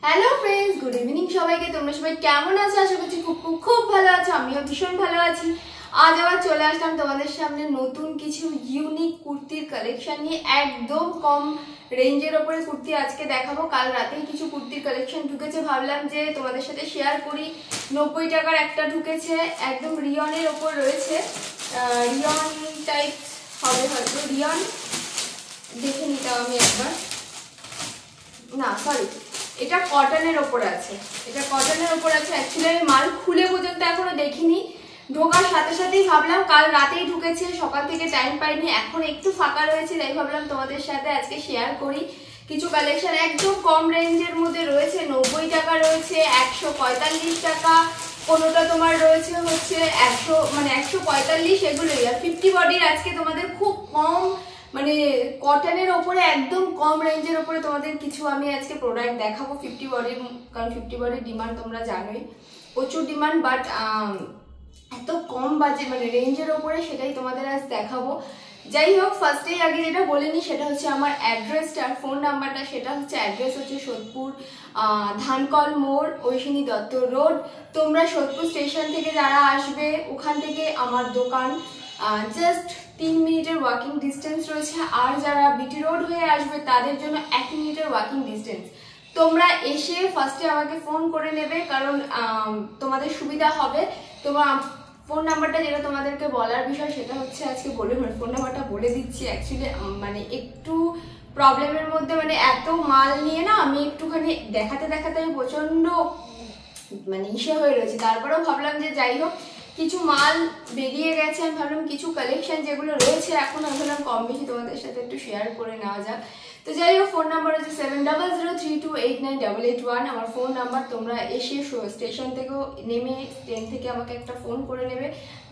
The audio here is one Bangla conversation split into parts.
হ্যালো ফ্রেন্ডস, গুড ইভিনিং সবাইকে। তোমরা সবাই কেমন আছো? আশা করছি খুব ভালো আছো। আমিও ভীষণ ভালো আছি। আজ আবার চলে আসলাম তোমাদের সামনে নতুন কিছু ইউনিক কুর্তির কালেকশন নিয়ে। একদম কম রেঞ্জের ওপরে কুর্তি আজকে দেখাবো। কাল রাতেই কিছু কুর্তির কালেকশন ঢুকেছে, ভাবলাম যে তোমাদের সাথে শেয়ার করি। 90 টাকার একটা ঢুকেছে, একদম রিয়নের ওপর রয়েছে। রিয়ন টাইপ হবে হয়তো, রিয়ন দেখে নিতাম আমি একবার। না সরি, এটা কটনের ওপর আছে, এটা কটনের ওপর আছে। অ্যাকচুয়ালি আমি মাল খুলে পর্যন্ত এখনো দেখিনি, ঢোকার সাথে সাথেই ভাবলাম, কাল রাতেই ঢুকেছে, সকাল থেকে টাইম পাইনি, এখন একটু ফাঁকা রয়েছে, তাই ভাবলাম তোমাদের সাথে আজকে শেয়ার করি কিছু কালেকশন। একদম কম রেঞ্জের মধ্যে রয়েছে, 90 টাকা রয়েছে, 145 টাকা, কোনোটা তোমার রয়েছে হচ্ছে 145, এগুলোই। আর 50 বডির আজকে তোমাদের খুব কম, মানে কটনের ওপরে একদম কম রেঞ্জের ওপরে তোমাদের কিছু আমি আজকে প্রোডাক্ট দেখাবো 50 বডির। কারণ 50 বডির ডিমান্ড তোমরা জানোই, প্রচুর ডিমান্ড, বাট এত কম বাজেট মানে রেঞ্জের ওপরে, সেটাই তোমাদের আজ দেখাবো। যাই হোক, ফার্স্টেই আগে যেটা বলে নিই সেটা হচ্ছে আমার অ্যাড্রেসটা আর ফোন নাম্বারটা। সেটা হচ্ছে, অ্যাড্রেস হচ্ছে সোদপুর ধানকল মোড়, ঐশিনী দত্ত রোড। তোমরা সোদপুর স্টেশন থেকে যারা আসবে, ওখান থেকে আমার দোকান জাস্ট 3 মিনিটের ওয়াকিং ডিস্টেন্স রয়েছে। আর যারা বিটি রোড হয়ে আসবে তাদের জন্য 1 মিনিটের ওয়াকিং ডিস্টেন্স। তোমরা এসে ফার্স্টে আমাকে ফোন করে নেবে, কারণ তোমাদের সুবিধা হবে। তোমার ফোন নাম্বারটা যেটা তোমাদেরকে বলার বিষয়, সেটা হচ্ছে আজকে বলে ফোন নাম্বারটা বলে দিচ্ছি। অ্যাকচুয়ালি মানে একটু প্রবলেমের মধ্যে, মানে এত মাল নিয়ে না আমি একটুখানি দেখাতে আমি প্রচন্ড মানে ইসে হয়ে রয়েছে। তারপরেও ভাবলাম যে যাই হোক, কিছু মাল বেরিয়ে গেছে, আমি ভাবলাম কিছু কালেকশন যেগুলো রয়েছে এখন, আমি ভাবলাম কম বেশি তোমাদের সাথে একটু শেয়ার করে নেওয়া যাক। তো যাই হোক, ফোন নাম্বার হচ্ছে 7003289881 আমার ফোন নাম্বার। তোমরা এসে স্টেশন থেকেও নেমে, ট্রেন থেকে আমাকে একটা ফোন করে নেবে।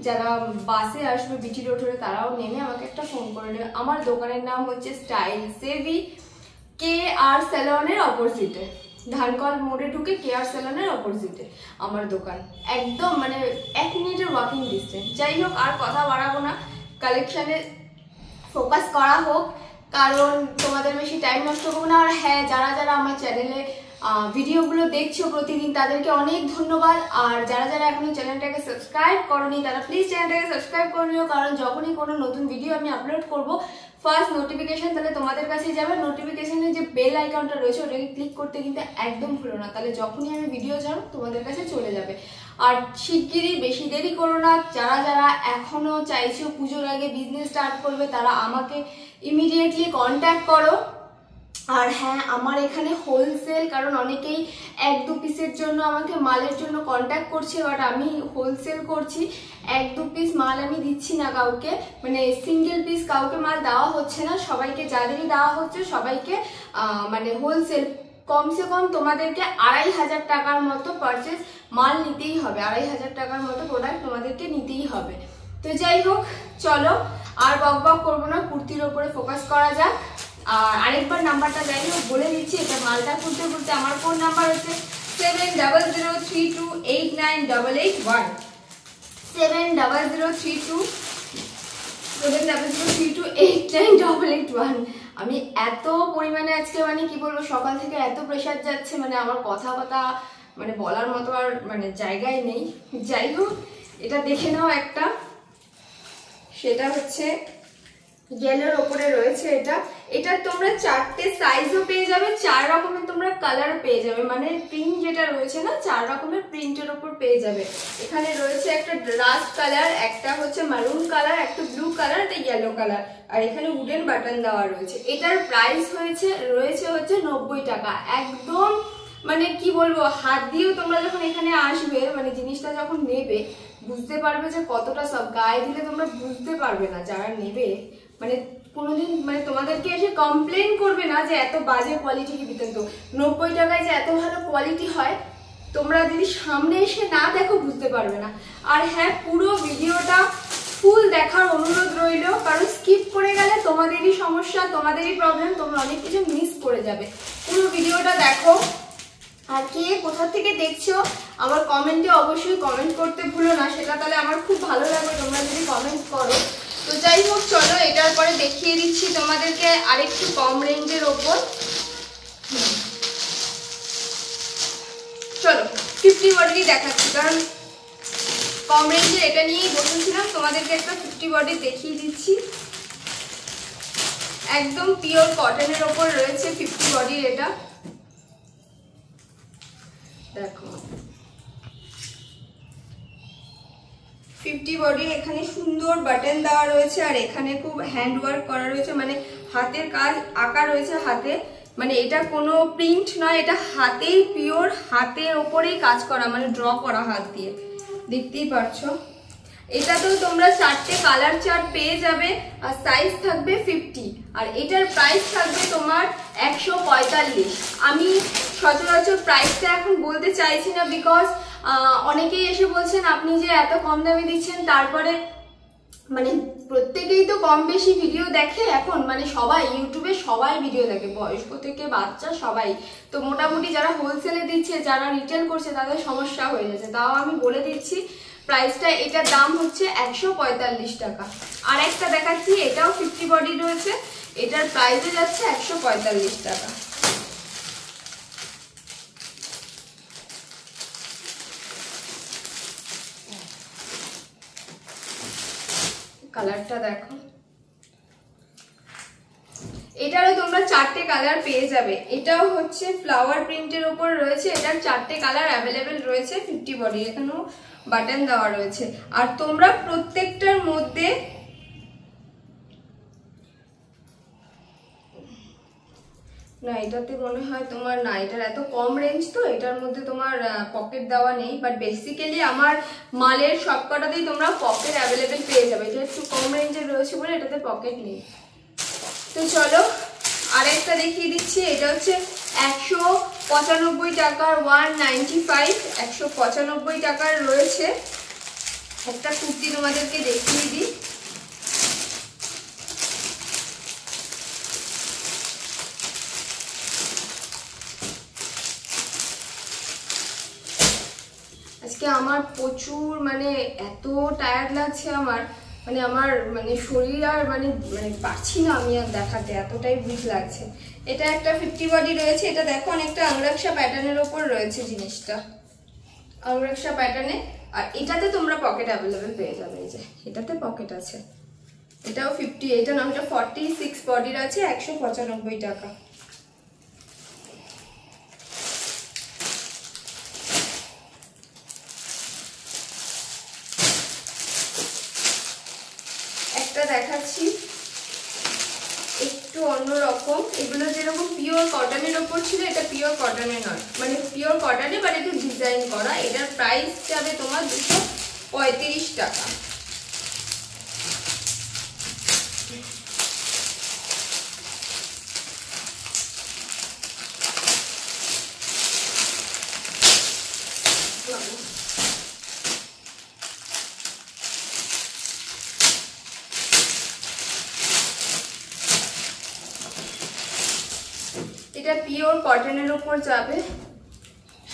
যারা বাসে আসবে বিটি রোড হয়ে, তারাও নেমে আমাকে একটা ফোন করে নেবে। আমার দোকানের নাম হচ্ছে স্টাইল সেভি, KR স্যালনের অপোজিটে, ধানকল মোড়ে ঢুকে KR স্যালনের অপোজিটে আমার দোকান। একদম মানে 1 মিনিটের ওয়াকিং ডিস্টেন্স। যাই হোক, আর কথা বাড়াবো না, কালেকশানে ফোকাস করা হোক, কারণ তোমাদের বেশি টাইম নষ্ট করবো না। আর হ্যাঁ, যারা যারা আমার চ্যানেলে ভিডিওগুলো দেখছো প্রতিদিন, তাদেরকে অনেক ধন্যবাদ। আর যারা যারা এখনো চ্যানেলটাকে সাবস্ক্রাইব করোনি, তারা প্লিজ চ্যানেলটাকে সাবস্ক্রাইব করে নিও, কারণ যখনই কোনো নতুন ভিডিও আমি আপলোড করবো, ফার্স্ট নোটিফিকেশন তাহলে তোমাদের কাছে যাবে। নোটিফিকেশনের যে বেল আইকনটা রয়েছে, ওটাকে ক্লিক করতে কিন্তু একদম ভুলো না, তাহলে যখনই আমি ভিডিও ছাড়ব তোমাদের কাছে চলে যাবে। আর শিগগিরই, বেশি দেরি করো না। যারা যারা এখনো চাইছো পুজোর আগে বিজনেস স্টার্ট করবে, তারা আমাকে ইমিডিয়েটলি কন্ট্যাক্ট করো। আর হ্যাঁ, আমার এখানে হোলসেল, কারণ অনেকেই 1-2 পিসের জন্য আমাকে মালের জন্য কন্ট্যাক্ট করছে, বাট আমি হোলসেল করছি। 1-2 পিস মাল আমি দিচ্ছি না কাউকে, মানে সিঙ্গেল পিস কাউকে মাল দেওয়া হচ্ছে না। সবাইকে যাদেরই দেওয়া হচ্ছে সবাইকে মানে হোলসেল, কমসে কম তোমাদেরকে 2500 টাকার মতো পারচেস মাল নিতেই হবে। 2500 টাকার মতো প্রোডাক্ট তোমাদেরকে নিতেই হবে। তো যাই হোক, চলো আর বক করবো না, কুর্তির ওপরে ফোকাস করা যাক। আর আরেকবার নাম্বারটা যাই হোক বলে দিচ্ছি, এটা মালটা খুলতে আমার ফোন নাম্বার হচ্ছে 7003289881 7003289881। আমি এত পরিমাণে আজকে মানে কি বলবো, সকাল থেকে এত প্রেশার যাচ্ছে, মানে আমার কথা মানে বলার মতো আর মানে জায়গায় নেই। যাই হোক, এটা দেখে নাও একটা, সেটা হচ্ছে ইয়েলোর ওপরে রয়েছে। এটা তোমরা 4টে সাইজও পেয়ে যাবে, 4 রকমের তোমরা কালার পেয়ে যাবে, মানে প্রিন্ট যেটা রয়েছে না, 4 রকমের প্রিন্টের ওপর পেয়ে যাবে। এখানে রয়েছে একটা রাস্ট কালার, একটা হচ্ছে মারুন কালার, একটা ব্লু কালার, একটা ইয়েলো কালার, আর এখানে উডেন বাটন দেওয়া রয়েছে। এটার প্রাইস রয়েছে হচ্ছে 90 টাকা। একদম মানে কি বলবো, হাত দিয়েও তোমরা যখন এখানে আসবে, মানে জিনিসটা যখন নেবে, বুঝতে পারবে যে কতটা সব। গায়ে দিলে তোমরা বুঝতে পারবে না, যারা নেবে মানে কোনোদিন মানে তোমাদেরকে এসে কমপ্লেন করবে না যে এত বাজে কোয়ালিটি কি দিতেন। তো 90 টাকায় যে এত ভালো কোয়ালিটি হয়, তোমরা যদি সামনে এসে না দেখো বুঝতে পারবে না। আর হ্যাঁ, পুরো ভিডিওটা ফুল দেখার অনুরোধ রইল, কারণ স্কিপ করে গেলে তোমাদেরই সমস্যা, তোমাদেরই প্রবলেম, তোমরা অনেক কিছু মিস করে যাবে। পুরো ভিডিওটা দেখো। আর কে কোথা থেকে দেখছো আমার কমেন্টে অবশ্যই কমেন্ট করতে ভুলো না, সেটা তাহলে আমার খুব ভালো লাগবে তোমরা যদি কমেন্ট করো। তো যাই হোক, চলো এটার পরে দেখিয়ে দিচ্ছি তোমাদেরকে আরেকটু কম রেঞ্জের ওপর। 50 বডি দেখাচ্ছি, কারণ কম রেঞ্জের এটা নিয়েই বসেছিলাম। তোমাদেরকে একটা 50 বডি দেখিয়ে দিচ্ছি। একদম পিওর কটনের ওপর রয়েছে 50 বডির। এটা দেখো 50 বডির। এখানে সুন্দর বাটন দেওয়া রয়েছে, আর এখানে খুব হ্যান্ড ওয়ার্ক করা রয়েছে, মানে হাতের কাজ আঁকা রয়েছে হাতে। মানে এটা কোনো প্রিন্ট নয়, এটা হাতেই পিওর হাতের ওপরেই কাজ করা, মানে ড্র করা হাত দিয়ে, দেখতেই পাচ্ছো। এটাতেও তোমরা 4টে কালার চার্ট পেয়ে যাবে, আর সাইজ থাকবে 50, আর এটার প্রাইস থাকবে তোমার 145। আমি সচরাচর প্রাইসটা এখন বলতে চাইছি না, বিকজ অনেকেই এসে বলছেন আপনি যে এত কম দামে দিচ্ছেন, তারপরে মানে প্রত্যেকেই তো কম বেশি ভিডিও দেখে এখন, মানে সবাই ইউটিউবে সবাই ভিডিও দেখে, বয়স্ক থেকে বাচ্চা সবাই। তো মোটামুটি যারা হোলসেলে দিচ্ছে, যারা রিটেল করছে, তাদের সমস্যা হয়ে যাচ্ছে। তাও আমি বলে দিচ্ছি প্রাইসটা। এটার দাম হচ্ছে 145 টাকা। আর একটা দেখাচ্ছি, এটাও 50 বডি রয়েছে, এটার প্রাইসে যাচ্ছে 145 টাকা। কালারটা দেখো, এটারও তোমরা 4টে কালার পেয়ে যাবে। এটাও হচ্ছে ফ্লাওয়ার প্রিন্টের উপর রয়েছে, এটার 4টে কালার অ্যাভেলেবেল রয়েছে 50 বডি। এখানেও বাটন দেওয়া রয়েছে, আর তোমরা প্রত্যেকটার মধ্যে না, এটাতে মনে হয় তোমার না, এটার এত কম রেঞ্জ তো এটার মধ্যে তোমার পকেট দেওয়া নেই, বাট বেসিক্যালি আমার মালের সবকটাতেই তোমরা পকেট অ্যাভেলেবেল পেয়ে যাবে। এটা একটু কম রেঞ্জের রয়েছে বলে এটাতে পকেট নেই। তো চলো আরেকটা দেখিয়ে দিচ্ছি। এটা হচ্ছে 195 টাকার 195, 195 টাকার রয়েছে একটা কুর্তি। তোমাদেরকে দেখিয়ে দিই। আজকে আমার প্রচুর মানে এত টায়ার্ড লাগছে আমার, মানে আমার মানে শরীর আর মানে পারছি না আমি আর দেখাতে, এতটাই উইক লাগছে। এটা একটা 50 বডি রয়েছে। এটা দেখো অনেকটা আংরাক্সা প্যাটার্নের ওপর রয়েছে জিনিসটা, আংরাক্সা প্যাটার্নে। আর এটাতে তোমরা পকেট অ্যাভেলেবেল পেয়ে যাবে, এই যে এটাতে পকেট আছে। এটাও 50, এটা না, এটা 46 বডির আছে, 195 টাকা। দেখাচ্ছি একটু অন্যরকম। এগুলো যেরকম পিওর কটনের ওপর ছিল, এটা পিওর কটনের নয়, মানে পিওর কটনে বাট একটু ডিজাইন করা। এটার প্রাইস যাবে তোমার 235 টাকা। এটা পিওর কটনের উপর যাবে,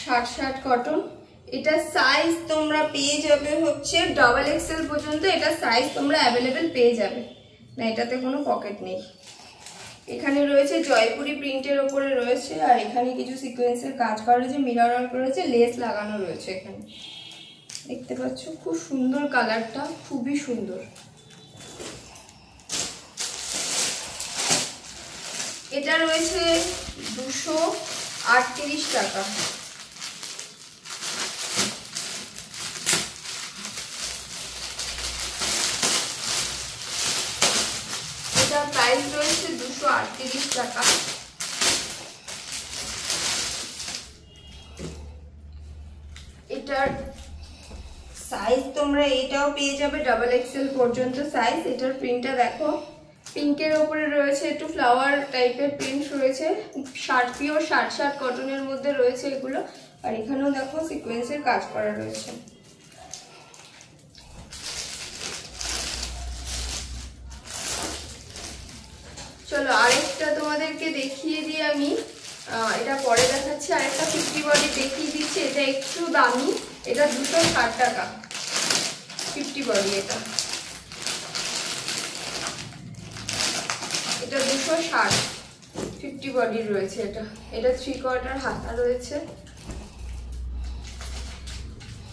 60 কটন। এটা সাইজ তোমরা পেয়ে যাবে হচ্ছে XXL পর্যন্ত, এটা সাইজ তোমরা অ্যাভেলেবেল পেয়ে যাবে না। এটাতে কোনো পকেট নেই। এখানে রয়েছে জয়পুরি প্রিন্টের ওপরে রয়েছে, আর এখানে কিছু সিকোয়েন্সের কাজ করা রয়েছে, মিরর ওয়ার্ক রয়েছে, লেস লাগানো রয়েছে। এখানে দেখতে পাচ্ছ খুব সুন্দর কালারটা, খুবই সুন্দর। এটা রয়েছে 238 টাকা। এটার প্রাইস রয়েছে 238 টাকা। এটার সাইজ তোমরা এটাও পেয়ে যাবে XXL পর্যন্ত সাইজ। এটার প্রিন্টটা দেখো, পিঙ্কের ওপরে রয়েছে, একটু ফ্লাওয়ার টাইপের প্রিন্ট রয়েছে, পিওর 60 কটনের মধ্যে রয়েছে এগুলো। আর এখানেও দেখো সিকোয়েন্সের কাজ করা রয়েছে। চলো আরেকটা তোমাদেরকে দেখিয়ে দিই আমি, এটা পরে দেখাচ্ছি। আরেকটা 50 বডি দেখিয়ে দিচ্ছি, এটা একটু দামি, এটা 260 টাকা 50 বডি। এটা 260 50 বডি রয়েছে। এটা 3/4 হাতা রয়েছে।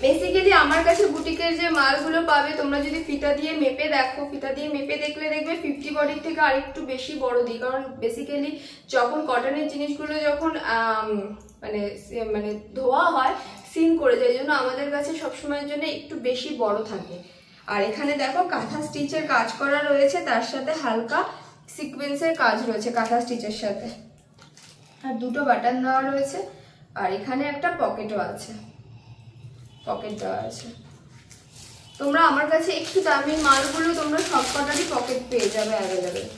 বেসিক্যালি আমার কাছে বুটিকের যে মালগুলো পাবে, তোমরা যদি ফিতা দিয়ে মেপে দেখো, ফিতা দিয়ে মেপে দেখলে দেখবে 50 বডির থেকে আরেকটু বেশি বড় দিই। কারণ বেসিক্যালি যখন কটনের জিনিসগুলো যখন মানে মানে ধোয়া হয় সিন করে যায়, জন্য আমাদের কাছে সবসময়ের জন্য একটু বেশি বড় থাকে। আর এখানে দেখো কাঁথা স্টিচের কাজ করা রয়েছে, তার সাথে হালকা সিকোয়েন্সের কাজ রয়েছে কাঁথা স্টিচের সাথে, আর দুটো বাটন দেওয়া রয়েছে। আর এখানে একটা পকেটও আছে, পকেট দেওয়া আছে। তোমরা আমার কাছে একটু দামি মালগুলো তোমরা সব কটারই পকেট পেয়ে যাবে অ্যাভেলেবেল।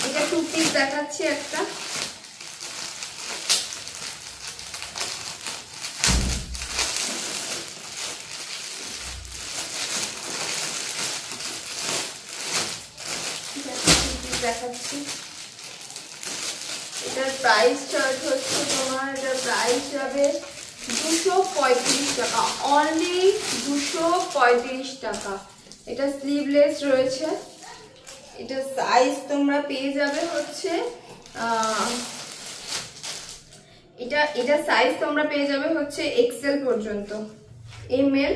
এটা 2 পিস দেখাচ্ছি একটা। দেখাচ্ছি, এটার প্রাইস চার্জ হচ্ছে তোমার, এটার প্রাইস যাবে 235 টাকা, অনলি 235 টাকা। এটা স্লিভলেস রয়েছে। এটা সাইজ তোমরা পেয়ে যাবে হচ্ছে এটা সাইজ তোমরা পেয়ে যাবে হচ্ছে এক্সেল পর্যন্ত, এমএল,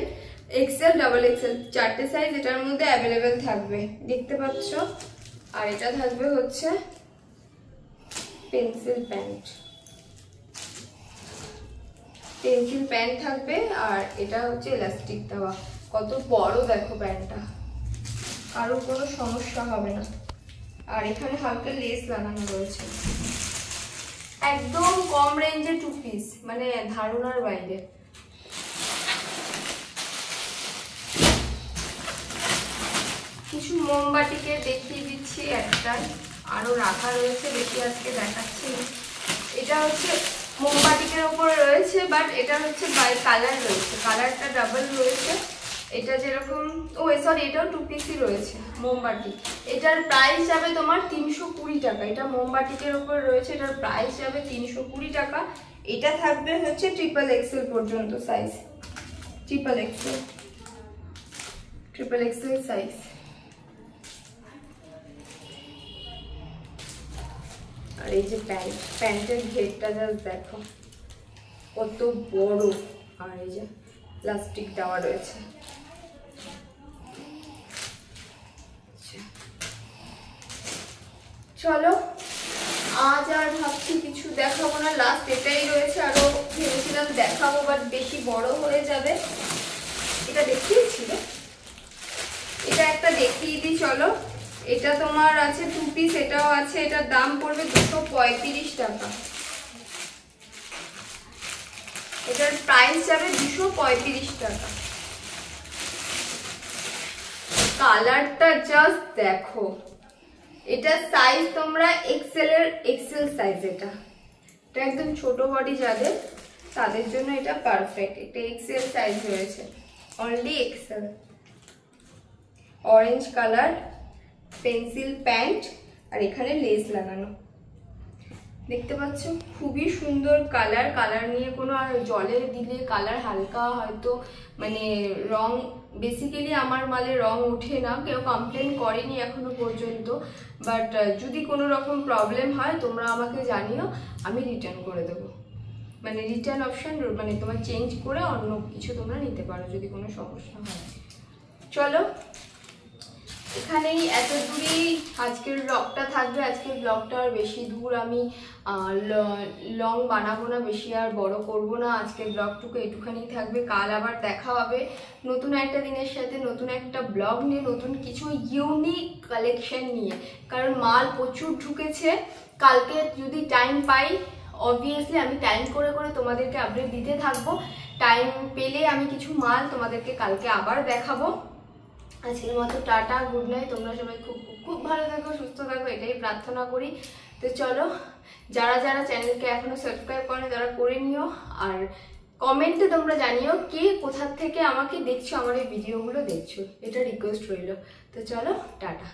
এক্সেল, ডাবল এক্সেল, 4টে সাইজ এটার মধ্যে অ্যাভেলেবেল থাকবে, দেখতে পাচ্ছ। আর এটা থাকবে হচ্ছে পেন্সিল প্যান্ট, পেন্সিল প্যান্ট থাকবে। আর এটা হচ্ছে ইলাস্টিক দেওয়া। কত বড় দেখো প্যান্টটা, কারো কোনো সমস্যা হবে না। আর এখানে হালকা লেস লাগানো রয়েছে। একদম কম রেঞ্জে 2 পিস, মানে ধারণার বাইরে। কিছু মোমবাতিকে দেখিয়ে দিচ্ছি, একটাই আরো রাখা রয়েছে, বেশি আজকে দেখাচ্ছি। এটা হচ্ছে মোমবাতিকের উপরে রয়েছে, বাট এটা হচ্ছে বাই কালার রয়েছে, কালারটা ডাবল রয়েছে। এটা যেরকম সরি এটাও 2 পিসই রয়েছে মোমবাতি। এটার প্রাইস যাবে তোমার 320 টাকা। এটা মোমবাতিকের উপর রয়েছে, এটার প্রাইস যাবে 320 টাকা। এটা থাকবে হচ্ছে ট্রিপল এক্সেল পর্যন্ত সাইজ, ট্রিপল এক্সেল সাইজ। আর এই যে প্যান্টের ঘেরটা জাস্ট দেখো কত বড়, আর এই যে প্লাস্টিক দেওয়া রয়েছে। চলো আজ আর ভাবছি কিছু দেখাবো না, লাস্ট এটাই রয়েছে। আরো ভেবেছিলাম দেখাবো, বাট বেশি বড় হয়ে যাবে। এটা দেখিয়েছিল, এটা একটা দেখিয়ে দিই চলো। এটা তোমার আছে 2 পিস, এটাও আছে। এটার দাম পড়বে 235 টাকা। এটার প্রাইস যাবে 235 টাকা। কালারটা জাস্ট দেখো। এটা সাইজ তোমরা এক্সেল সাইজ। এটা একদম ছোট বডি যাদের, তাদের জন্য এটা পারফেক্ট। এটা এক্সেল সাইজ রয়েছে, only XL. Orange colour, pencil pant, আর এখানে লেস লাগানো, দেখতে পাচ্ছ। খুবই সুন্দর কালার। কালার নিয়ে কোনো, আর জলে দিলে কালার হালকা হয়তো মানে রং, বেসিক্যালি আমার মালে রং ওঠে না, কেউ কমপ্লেন করেনি এখনো পর্যন্ত। বাট যদি কোনো রকম প্রবলেম হয় তোমরা আমাকে জানিও, আমি রিটার্ন করে দেবো। মানে রিটার্ন অপশন, মানে তোমার চেঞ্জ করে অন্য কিছু তোমরা নিতে পারো যদি কোনো সমস্যা হয়। চলো এখানেই এত দূরেই আজকের ব্লগটা থাকবে। আজকের ব্লগটা আর বেশি দূর আমি লং বানাবো না, বেশি আর বড় করব না। আজকের ব্লগটুকু এটুখানি থাকবে। কাল আবার দেখা হবে নতুন একটা দিনের সাথে, নতুন একটা ব্লগ নিয়ে, নতুন কিছু ইউনিক কালেকশন নিয়ে। কারণ মাল প্রচুর ঢুকেছে। কালকে যদি টাইম পাই, অবভিয়াসলি আমি টাইম করে করে তোমাদেরকে আপডেট দিতে থাকবো। টাইম পেলে আমি কিছু মাল তোমাদেরকে কালকে আবার দেখাবো। আজকের মতো টাটা, গুড নাইট। তোমরা সবাই খুব খুব ভালো থাকো, সুস্থ থাকো, এটাই প্রার্থনা করি। তো চলো, যারা যারা চ্যানেলকে এখনো সাবস্ক্রাইব করে তারা করে নিও। আর কমেন্টে তোমরা জানিও কে কোথা থেকে আমাকে দেখছো, আমার এই ভিডিওগুলো দেখছো, এটা রিকোয়েস্ট রইল। তো চলো টাটা।